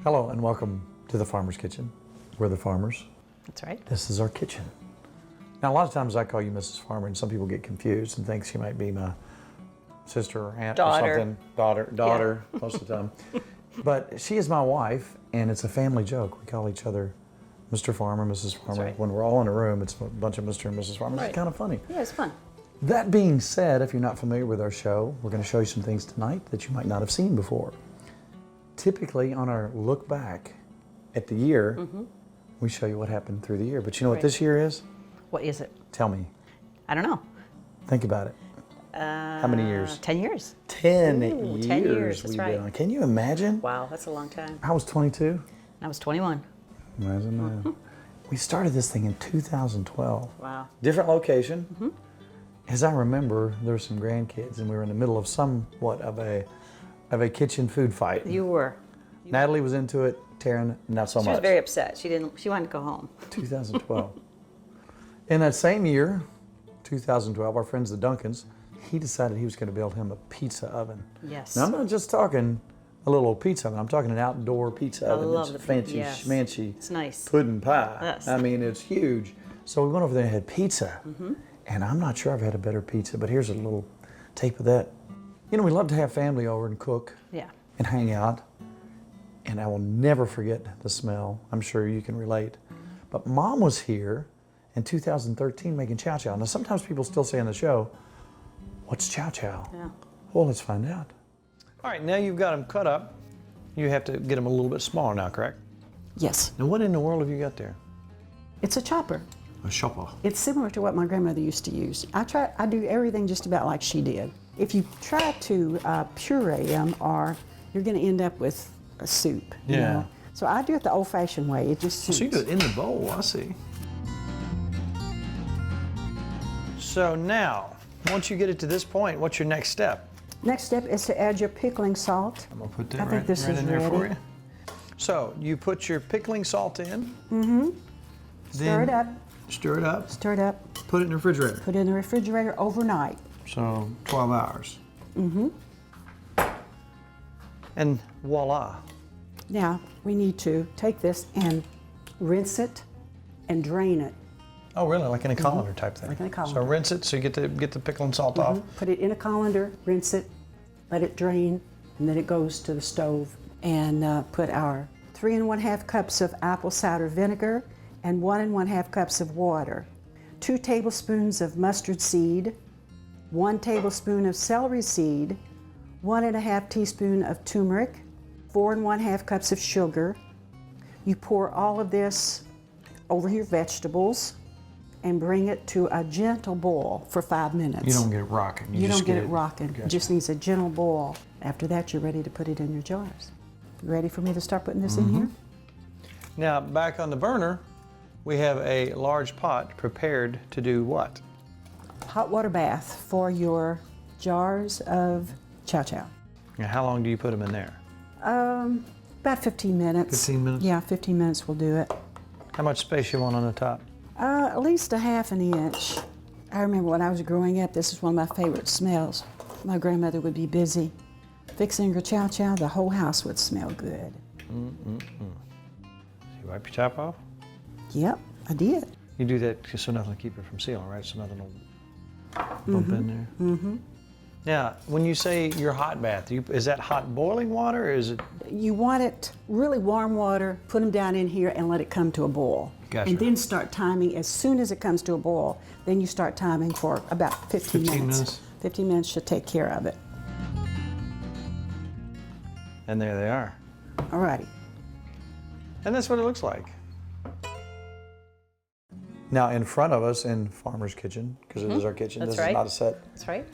Hello and welcome to the Farmer's Kitchen. We're the farmers. That's right. This is our kitchen. Now a lot of times I call you Mrs. Farmer and some people get confused and think she might be my sister or aunt or something. Daughter, most of the time. But she is my wife and it's a family joke. We call each other Mr. Farmer, Mrs. Farmer. Right. When we're all in a room, it's a bunch of Mr. and Mrs. Farmers. Right. It's kind of funny. Yeah, it's fun. That being said, if you're not familiar with our show, we're going to show you some things tonight that you might not have seen before. Typically on our look back at the year, we show you what happened through the year. But you know what this year is? What is it? Tell me. I don't know. Think about it. How many years? 10 years. 10 Ooh, years. 10 years, that's we've right. been on. Can you imagine? Wow, that's a long time. I was 22. I was 21. Imagine that. We started this thing in 2012. Wow. Different location. As I remember, there were some grandkids and we were in the middle of somewhat of a kitchen food fight. You were. Natalie was into it, Taryn not so much. She was very upset. She wanted to go home. 2012. In that same year, 2012, our friends the Duncans, he decided he was going to build him a pizza oven. Yes. Now I'm not just talking a little old pizza oven. I'm talking an outdoor pizza oven. love It's the fancy, yes. schmancy. It's nice. Pudding pie. Yes. I mean, it's huge. So we went over there and had pizza. And I'm not sure I've had a better pizza, but here's a little tape of that. You know, we love to have family over and cook Yeah. and hang out. And I will never forget the smell. I'm sure you can relate. But Mom was here in 2013 making Chow Chow. Now sometimes people still say on the show, what's Chow Chow? Yeah. Well, let's find out. All right, now you've got them cut up. You have to get them a little bit smaller now, correct? Yes, Now what in the world have you got there? it's a chopper. A chopper. It's similar to what my grandmother used to use. I do everything just about like she did. If you try to puree them, or you're going to end up with a soup. You Yeah. know? So I do it the old-fashioned way. It just suits. So you do it in the bowl, I see. So now, once you get it to this point, what's your next step? Next step is to add your pickling salt. I'm gonna put that I think this right is in there for ready. you. So you put your pickling salt in. Stir it up. Stir it up. Stir it up. Put it in the refrigerator. Put it in the refrigerator overnight. So 12 hours. And voila. Now we need to take this and rinse it and drain it. Oh, really? Like in a colander type thing? Like in a colander. So rinse it so you get the pickle and salt off. Put it in a colander, rinse it, let it drain, and then it goes to the stove. And put our 3 1/2 cups of apple cider vinegar and 1 1/2 cups of water, 2 tablespoons of mustard seed, 1 tablespoon of celery seed, 1 1/2 teaspoon of turmeric, 4 1/2 cups of sugar. You pour all of this over your vegetables and bring it to a gentle boil for 5 minutes. You don't get it rocking. You just don't get it rocking. Gotcha. It just needs a gentle boil. After that, you're ready to put it in your jars. You ready for me to start putting this in here? Now, back on the burner, we have a large pot prepared to do what? Hot water bath for your jars of Chow Chow. Now, how long do you put them in there? About 15 minutes. 15 minutes? Yeah, 15 minutes will do it. How much space you want on the top? At least 1/2 inch. I remember when I was growing up, this is one of my favorite smells. My grandmother would be busy fixing her Chow Chow. The whole house would smell good. You wipe your top off? Yep, I did. You do that just so nothing will keep it from sealing, right? So nothing will bump in there. Now, when you say your hot bath, is that hot boiling water or is it? You want it really warm water, put them down in here and let it come to a boil. Gotcha. And then start timing as soon as it comes to a boil. Then you start timing for about 15 minutes. 15 minutes should take care of it. And there they are. Alrighty. And that's what it looks like. Now in front of us in Farmer's Kitchen, because it is our kitchen, That's this right. is not a set. That's right.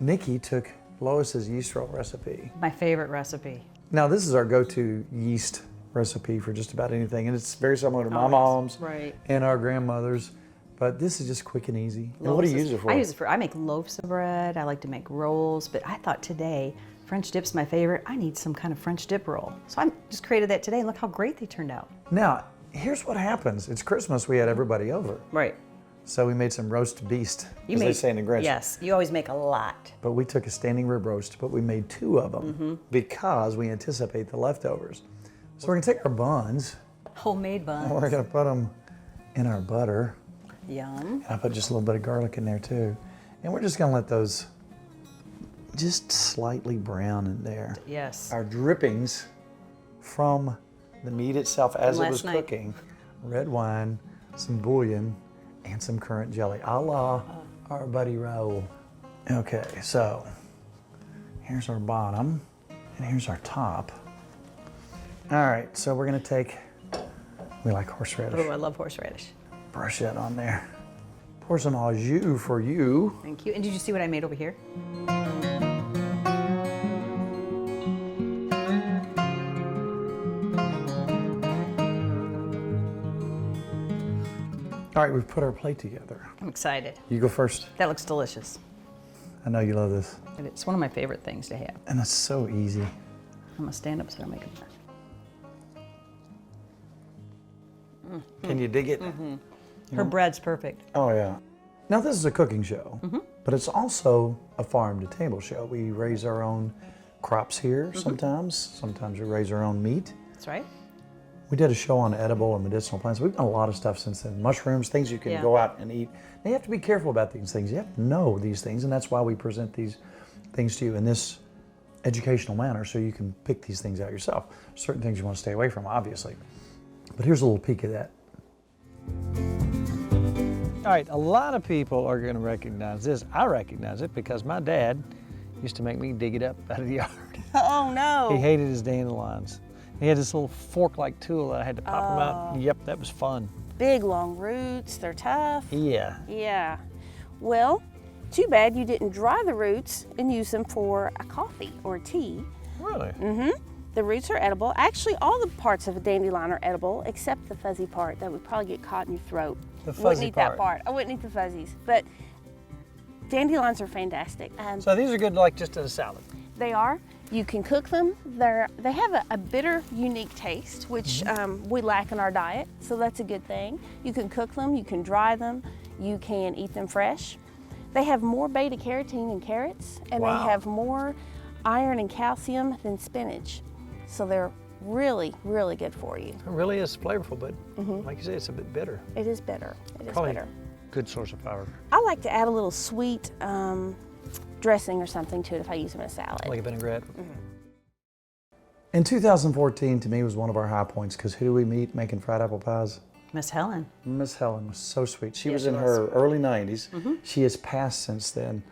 Nikki took Lois's yeast roll recipe. My favorite recipe. Now this is our go-to yeast recipe for just about anything, and it's very similar to my Always. mom's Right. and our grandmother's, but this is just quick and easy. And what do you use it for? I make loaves of bread. I like to make rolls, but I thought today French dip's my favorite. I need some kind of French dip roll. So I just created that today and look how great they turned out. Now, here's what happens. It's Christmas, we had everybody over. Right. So we made some roast beast, as they say in the Grinch. Yes, you always make a lot. But we took a standing rib roast, but we made 2 of them because we anticipate the leftovers. So we're gonna take our buns, Homemade buns. and we're gonna put them in our butter. Yum. And I put just a little bit of garlic in there too. And we're just gonna let those just slightly brown in there. Yes. Our drippings from the meat itself as it was Last night. cooking, red wine, some bouillon, and some currant jelly, a la our buddy Raoul. Okay, so here's our bottom, and here's our top. All right, so we're gonna take, we like horseradish. Oh, I love horseradish. Brush that on there. Pour some au jus for you. Thank you. And did you see what I made over here? All right, we've put our plate together. I'm excited. You go first. That looks delicious. I know you love this. And it's one of my favorite things to have. And it's so easy. I'm gonna stand up so I don't make it. Can you dig it? Her bread's perfect. Oh, yeah. Now, this is a cooking show, but it's also a farm-to-table show. We raise our own crops here sometimes. Sometimes we raise our own meat. That's right. We did a show on edible and medicinal plants. We've done a lot of stuff since then. Mushrooms, things you can Yeah. go out and eat. Now, you have to be careful about these things. You have to know these things, and that's why we present these things to you in this educational manner, so you can pick these things out yourself. Certain things you want to stay away from, obviously. But here's a little peek of that. All right, a lot of people are going to recognize this. I recognize it because my dad used to make me dig it up out of the yard. Oh no. He hated his dandelions. He had this little fork-like tool that I had to pop them out. Yep, that was fun. Big long roots, they're tough. Yeah. Yeah. Well, too bad you didn't dry the roots and use them for a coffee or a tea. Really? The roots are edible. Actually, all the parts of a dandelion are edible except the fuzzy part that would probably get caught in your throat. The fuzzy Wouldn't eat part. that part. I wouldn't eat the fuzzies. But dandelions are fantastic. So these are good like just in a salad. They are. You can cook them. They have a bitter, unique taste, which we lack in our diet, so that's a good thing. You can cook them, you can dry them, you can eat them fresh. They have more beta carotene than carrots, and Wow. they have more iron and calcium than spinach. So they're really, really good for you. It really is flavorful, but like you say, it's a bit bitter. It is bitter. It is Probably bitter. good source of fiber. I like to add a little sweet dressing or something to it if I use them in a salad. Like a vinaigrette. In 2014, to me, was one of our high points because who do we meet making fried apple pies? Miss Helen. Miss Helen was so sweet. She Yeah, was she in was. her early 90s. She has passed since then,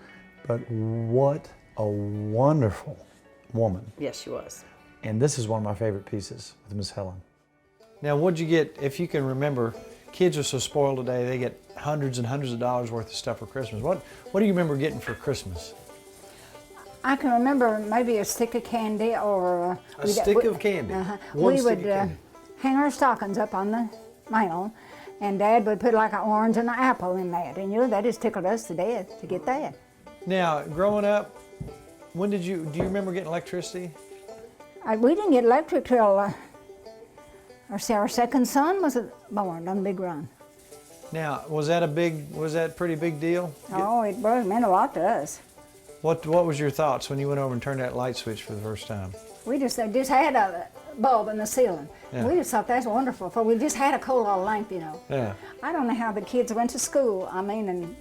but what a wonderful woman. Yes, she was. And this is one of my favorite pieces with Miss Helen. Now, what'd you get, if you can remember, kids are so spoiled today, they get hundreds and hundreds of dollars worth of stuff for Christmas. What do you remember getting for Christmas? I can remember maybe a stick of candy or A stick of candy? One We stick would of candy. hang our stockings up on the mantle, and Dad would put like an orange and an apple in that, and that just tickled us to death to get that. Now, growing up, do you remember getting electricity? We didn't get electric till our second son was born on Big Run. Now, was that a pretty big deal? Oh, it meant a lot to us. What was your thoughts when you went over and turned that light switch for the first time? They just had a bulb in the ceiling. Yeah. We just thought that's wonderful, for we just had a cool little lamp, Yeah, I don't know how the kids went to school, and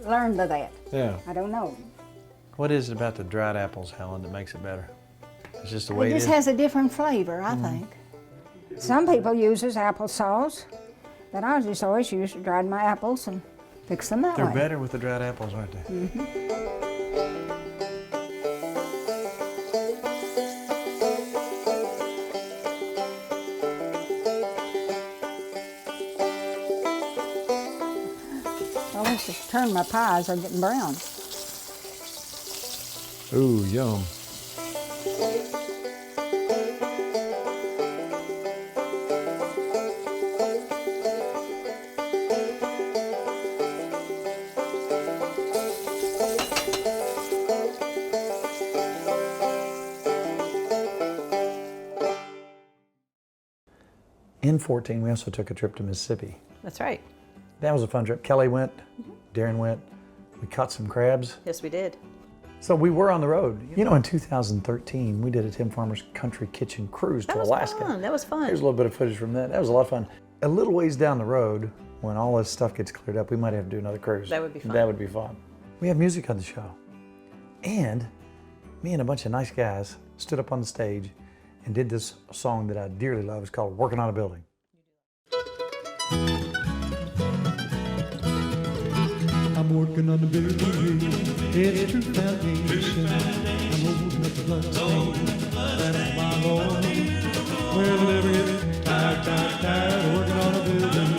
learned of that. yeah. I don't know. What is it about the dried apples, Helen, that makes it better? It's just the way It it just is. has a different flavor, I think. Some people uses applesauce, but I just always dried my apples and fix them that They're way. better with the dried apples, aren't they? I'll have to turn my pies, they're getting brown. Ooh, yum. In 14, we also took a trip to Mississippi. That's right. That was a fun trip. Kelly went, Darren went. We caught some crabs. Yes, we did. So we were on the road. You know, in 2013, we did a Tim Farmer's Country Kitchen cruise to Alaska. That was fun. There's a little bit of footage from that. That was a lot of fun. A little ways down the road, when all this stuff gets cleared up, we might have to do another cruise. That would be fun. That would be fun. We have music on the show. And me and a bunch of nice guys stood up on the stage and did this song that I dearly love. It's called Working on a Building. I'm working on the building, it's true foundation. I'm holding up the blood stain, that's my Lord. Well, every tired, working on a building.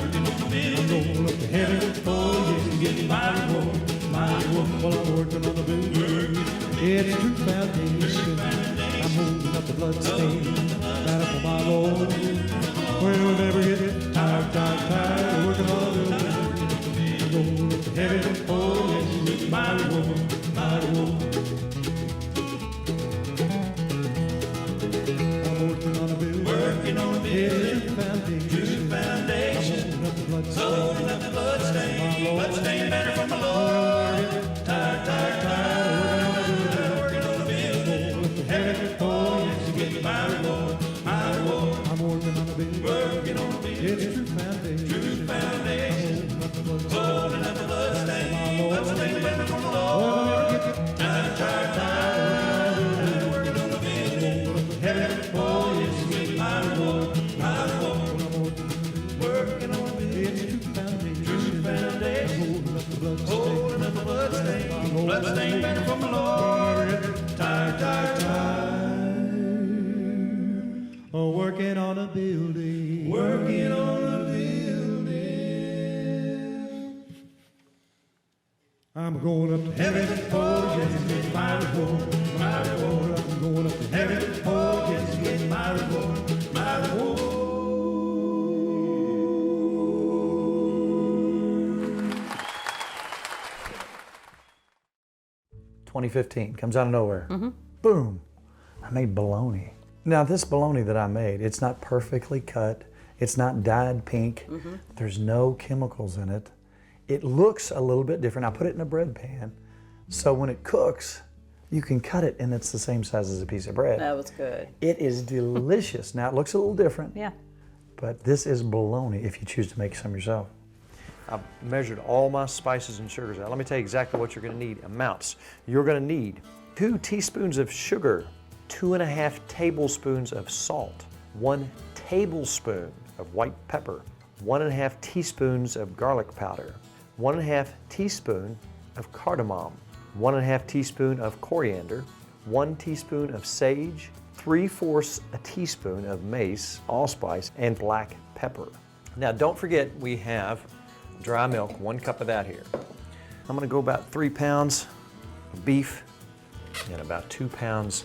I'm going up to heaven, oh yes, getting mighty warm. While I'm working on the building, it's true foundation. I'm holding up the blood stain, that's for my Lord. Well, never get tired, working on a building. Heaven, oh yes, mighty woman, mighty woman. I'm working on a building, it's a foundation. I'm holding up the blood stain, better from the Lord. Tired, working on a building. Heaven, oh yes, get mighty Lord, mighty Lord. I'm working on a building, it's a true foundation. Holding up the blood stain, better from the Lord. Tired, working on the building. Heaven, oh yes, get mighty Lord, mighty Lord. Working on the building, true foundation. Holding up the blood stain, better from the Lord. Tired, working on a building, working on a building. I'm going up to heaven, oh yes, get mighty Lord, mighty Lord. I'm going up to heaven, oh yes, get mighty Lord, mighty Lord. 2015, comes out of nowhere. Boom, I made bologna. Now this bologna that I made, it's not perfectly cut, it's not dyed pink, there's no chemicals in it. It looks a little bit different. I put it in a bread pan, so when it cooks, you can cut it and it's the same size as a piece of bread. That was good. It is delicious. Now it looks a little different, Yeah. but this is bologna if you choose to make some yourself. I've measured all my spices and sugars out. Let me tell you exactly what you're gonna need, amounts. You're gonna need 2 teaspoons of sugar, 2.5 tablespoons of salt, 1 tablespoon of white pepper, 1.5 teaspoons of garlic powder, 1.5 teaspoon of cardamom, 1.5 teaspoon of coriander, 1 teaspoon of sage, 3/4 a teaspoon of mace, allspice, and black pepper. Now don't forget we have dry milk, 1 cup of that here. I'm gonna go about 3 pounds of beef and about 2 pounds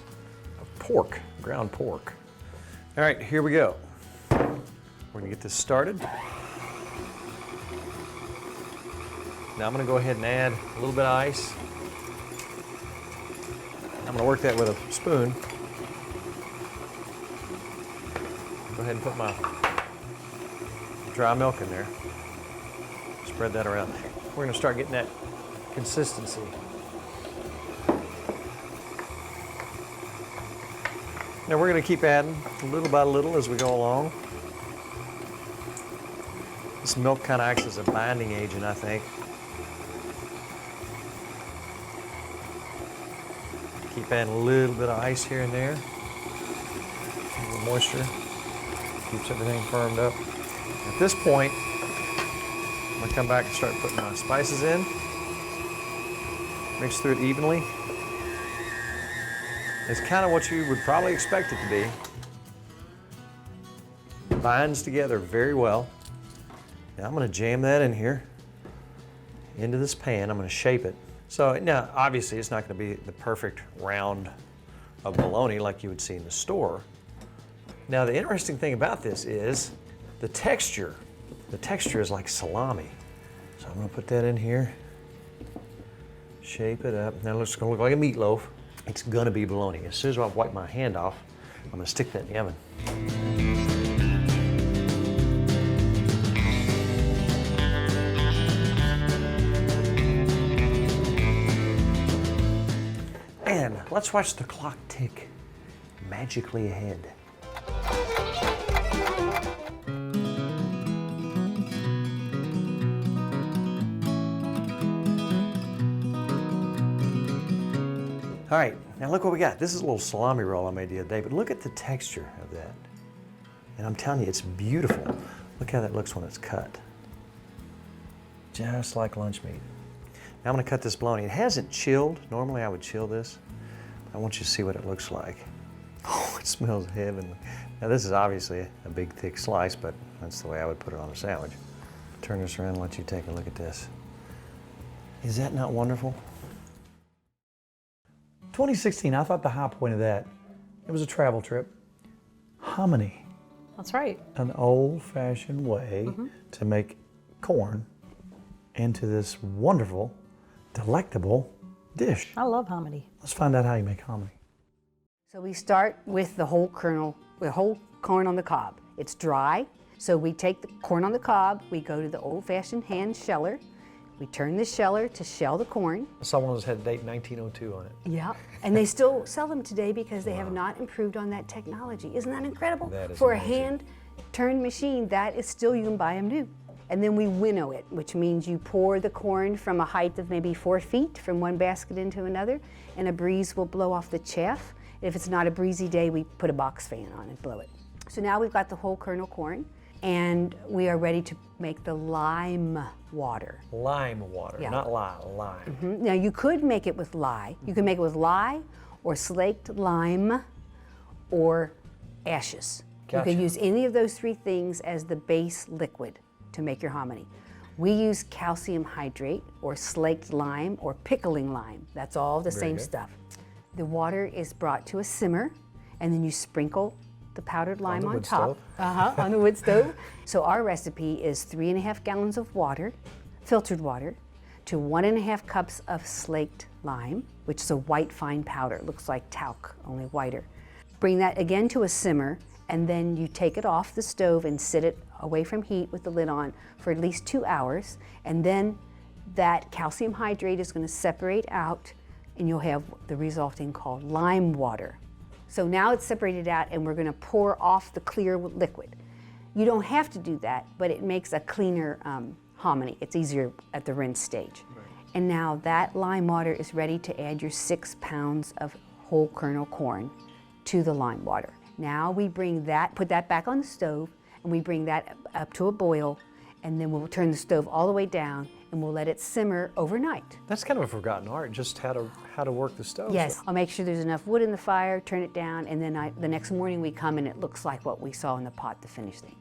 of pork, ground pork. All right, here we go. We're gonna get this started. Now I'm gonna go ahead and add a little bit of ice. I'm gonna work that with a spoon. Go ahead and put my dry milk in there. Spread that around. We're gonna start getting that consistency. Now we're gonna keep adding little by little as we go along. This milk kind of acts as a binding agent, I think. Keep adding a little bit of ice here and there. A little moisture. Keeps everything firmed up. At this point, I'm gonna come back and start putting my spices in. Mix through it evenly. It's kind of what you would probably expect it to be. Binds together very well. Now I'm gonna jam that in here, into this pan. I'm gonna shape it. So now, obviously it's not gonna be the perfect round of bologna like you would see in the store. Now the interesting thing about this is the texture. The texture is like salami. So I'm gonna put that in here, shape it up. Now it's gonna look like a meatloaf. It's gonna be bologna. As soon as I wipe my hand off, I'm gonna stick that in the oven. let's watch the clock tick magically ahead. All right, now look what we got. This is a little salami roll I made the other day, but look at the texture of that. And I'm telling you, it's beautiful. Look how that looks when it's cut. Just like lunch meat. Now I'm gonna cut this bologna. It hasn't chilled. Normally I would chill this. I want you to see what it looks like. Oh, it smells heavenly. Now this is obviously a big thick slice, but that's the way I would put it on a sandwich. Turn this around and let you take a look at this. Is that not wonderful? 2016, I thought the high point of that, it was a travel trip. Hominy. That's right. An old-fashioned way to make corn into this wonderful, delectable dish. I love hominy. Let's find out how you make hominy. So we start with the whole kernel, the whole corn on the cob. It's dry, so we take the corn on the cob, we go to the old-fashioned hand sheller, we turn the sheller to shell the corn. Someone has had date 1902 on it. Yeah, and they still sell them today because they have not improved on that technology. Isn't that incredible? That is For amazing. a hand-turned machine, that is still, you can buy them new. And then we winnow it, which means you pour the corn from a height of maybe 4 feet from one basket into another, and a breeze will blow off the chaff. If it's not a breezy day, we put a box fan on and blow it. So now we've got the whole kernel corn, and we are ready to make the lime water. Lime water, Yeah. not lye, lime. Now you could make it with lye. You can make it with lye or slaked lime or ashes. Gotcha. You can use any of those three things as the base liquid to make your hominy. We use calcium hydrate or slaked lime or pickling lime. That's all the same good. stuff. The water is brought to a simmer, and then you sprinkle the powdered lime the on wood top. stove? On the wood stove. So our recipe is 3.5 gallons of water, filtered water, to 1.5 cups of slaked lime, which is a white fine powder. It looks like talc, only whiter. Bring that again to a simmer, and then you take it off the stove and sit it away from heat with the lid on for at least 2 hours, and then that calcium hydrate is going to separate out, and you'll have the resulting called lime water. So now it's separated out, and we're going to pour off the clear liquid. You don't have to do that, but it makes a cleaner hominy. It's easier at the rinse stage. Right. And now that lime water is ready to add your 6 pounds of whole kernel corn to the lime water. Now we bring that, put that back on the stove, and we bring that up to a boil, and then we'll turn the stove all the way down, and we'll let it simmer overnight. That's kind of a forgotten art, just how to work the stove. Yes, I'll make sure there's enough wood in the fire, turn it down, and then the next morning we come and it looks like what we saw in the pot, the finished thing.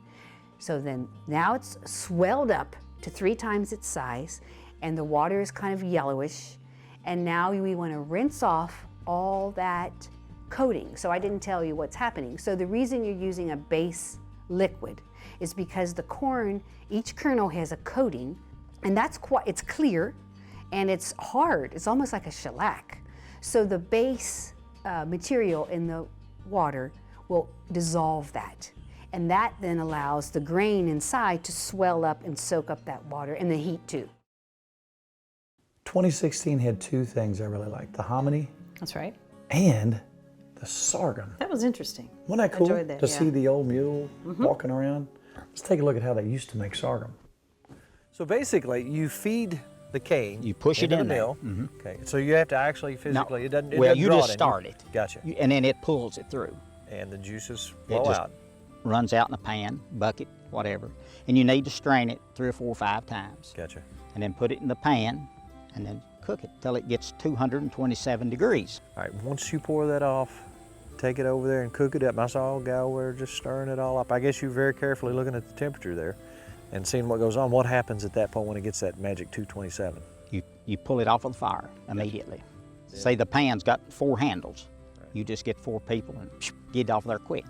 So then now it's swelled up to 3 times its size, and the water is kind of yellowish, and now we want to rinse off all that coating. So I didn't tell you what's happening. So the reason you're using a base liquid is because the corn, each kernel has a coating, and it's clear and it's hard. It's almost like a shellac. So the base material in the water will dissolve that. And that then allows the grain inside to swell up and soak up that water and the heat too. 2016 had 2 things I really liked, the hominy That's right. and the sorghum. That was interesting. Wasn't that cool Enjoyed that, to yeah. see the old mule walking around? Let's take a look at how they used to make sorghum. So basically, you feed the cane. You push it into in the there. mill. Okay, so you have to actually physically. It doesn't. Well, doesn't you draw just it in. start it. Gotcha. And then it pulls it through. And the juices It flow just out. runs out in a pan, bucket, whatever. And you need to strain it 3 or 4 or 5 times. Gotcha. And then put it in the pan and then cook it till it gets 227 degrees. All right. Once you pour that off, take it over there and cook it up. I saw a guy over there just stirring it all up. I guess you're very carefully looking at the temperature there and seeing what goes on. What happens at that point when it gets that magic 227? You pull it off of the fire immediately. Say the pan's got 4 handles. You just get 4 people and get it off there quick.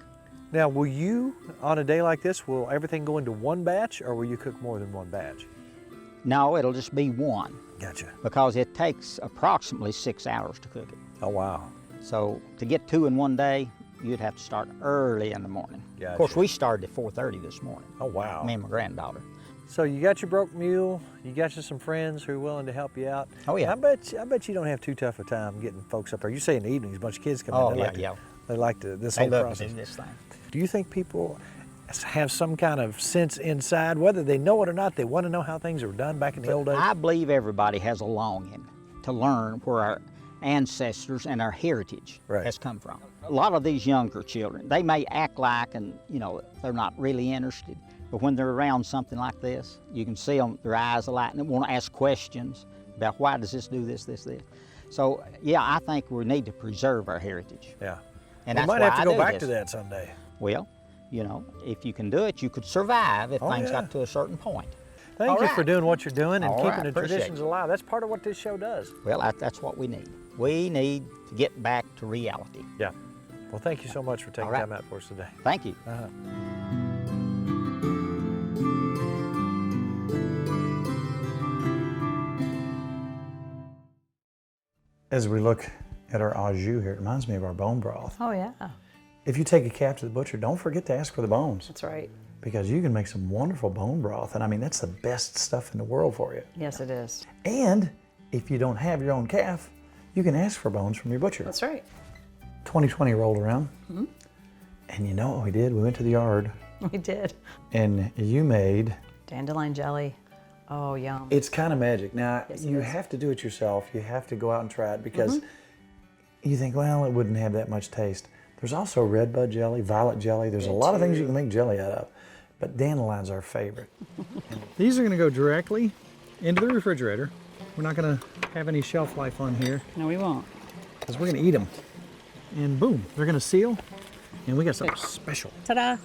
Now, will you, on a day like this, will everything go into one batch, or will you cook more than one batch? No, it'll just be one Gotcha. because it takes approximately 6 hours to cook it. Oh, wow. So to get 2 in one day, you'd have to start early in the morning. Gotcha. Of course, we started at 4:30 this morning. Oh, wow. Me and my granddaughter. So you got your broke mule, you got you some friends who are willing to help you out. Oh, yeah. I bet you don't have too tough a time getting folks up there. You say in the evenings, a bunch of kids come in. Oh, They yeah, like to, yeah. They like to, this They whole love process. to do this thing. Do you think people have some kind of sense inside, whether they know it or not, they want to know how things were done back in the old days? I believe everybody has a longing to learn where our ancestors and our heritage Right. has come from. A lot of these younger children, they may act like, and they're not really interested, but when they're around something like this, you can see them, their eyes are lighting, they want to ask questions about why does this do this, this, this. So yeah, I think we need to preserve our heritage. Yeah. And we that's might why have to I go do back this. to that someday. Well, if you can do it, you could survive if Oh, things yeah. got to a certain point. Thank All you right. for doing what you're doing and All keeping right, the appreciate traditions it. alive. That's part of what this show does. Well, that's what we need. We need to get back to reality. Yeah. Well, thank you so much for taking All right. time out for us today. Thank you. As we look at our au jus here, it reminds me of our bone broth. Oh, yeah. If you take a calf to the butcher, don't forget to ask for the bones, That's right. because you can make some wonderful bone broth. And I mean, that's the best stuff in the world for you. Yes, it is. And if you don't have your own calf, you can ask for bones from your butcher. That's right. 2020 rolled around, and you know what we did? We went to the yard, We did. and you made, Dandelion jelly. Oh, yum. it's kind of magic. Now, Yes, it you is. have to do it yourself. You have to go out and try it, because you think, well, it wouldn't have that much taste. There's also red bud jelly, violet jelly. There's a lot of things you can make jelly out of, but dandelion's our favorite. These are going to go directly into the refrigerator. We're not going to have any shelf life on here, No, we won't. because we're going to eat them. And boom, they're going to seal, and we got something special. Ta-da.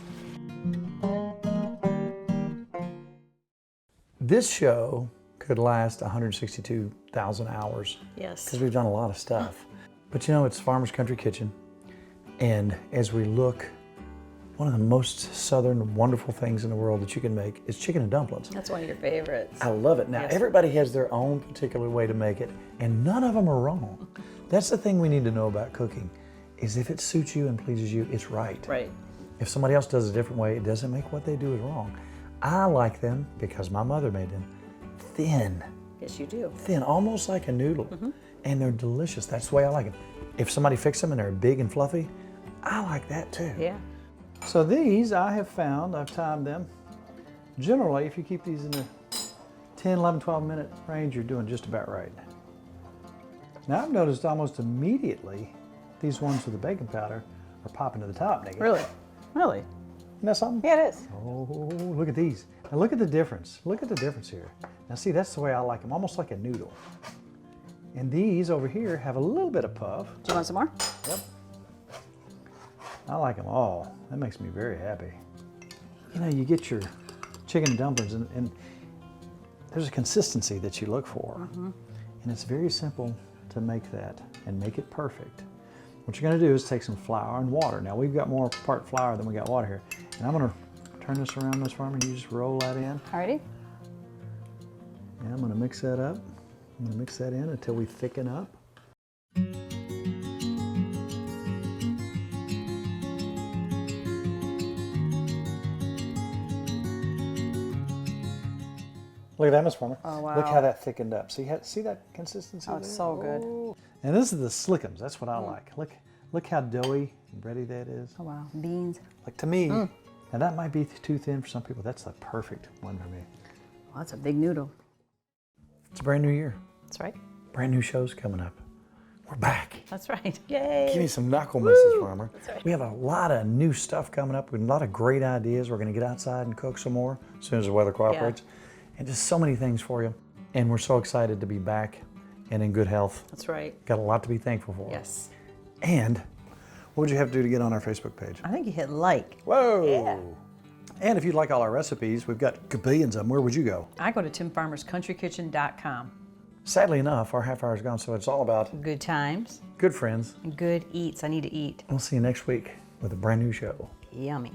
This show could last 162,000 hours, Yes. because we've done a lot of stuff. But it's Farmer's Country Kitchen, and as we look, one of the most southern wonderful things in the world that you can make is chicken and dumplings. That's one of your favorites. I love it. Now, Yes. everybody has their own particular way to make it, and none of them are wrong. That's the thing we need to know about cooking, is if it suits you and pleases you, it's right. Right. If somebody else does it a different way, it doesn't make what they do is wrong. I like them, because my mother made them, thin, Yes, you do. almost like a noodle, and they're delicious. That's the way I like them. If somebody fixes them and they're big and fluffy, I like that too. Yeah. So these I have found, I've timed them. Generally, if you keep these in the 10, 11, 12-minute range, you're doing just about right. Now I've noticed almost immediately these ones with the baking powder are popping to the top, Nikki. Really? Really? Isn't that something? Yeah, it is. Oh, look at these. Now look at the difference. Look at the difference here. Now see, that's the way I like them, almost like a noodle. And these over here have a little bit of puff. Do you want some more? Yep. I like them all. That makes me very happy. You get your chicken and dumplings, and there's a consistency that you look for. And it's very simple to make that and make it perfect. What you're going to do is take some flour and water. Now we've got more part flour than we got water here. And I'm going to turn this around, Miss Farmer, and you just roll that in. Alrighty. And I'm going to mix that up. I'm going to mix that in until we thicken up. Look at that, Miss Farmer. Oh, wow. Look how that thickened up. See that consistency? Oh, it's there? so good. Oh. And this is the slickums. That's what I like. Look how doughy and bready that is. Oh, wow. Beans. Like to me, and that might be too thin for some people. That's the perfect one for me. Well, that's a big noodle. It's a brand new year. That's right. Brand new shows coming up. We're back. That's right. Yay. Give me some knuckle, Mrs. Farmer. We have a lot of new stuff coming up. We have a lot of great ideas. We're going to get outside and cook some more as soon as the weather cooperates. And just so many things for you. And we're so excited to be back and in good health. That's right. Got a lot to be thankful for. Yes. And what would you have to do to get on our Facebook page? I think you hit like. Whoa. Yeah. And if you'd like all our recipes, we've got billions of them. Where would you go? I go to timfarmerscountrykitchen.com. Sadly enough, our half hour is gone, so it's all about Good times good friends. and good eats. I need to eat. We'll see you next week with a brand new show. Yummy.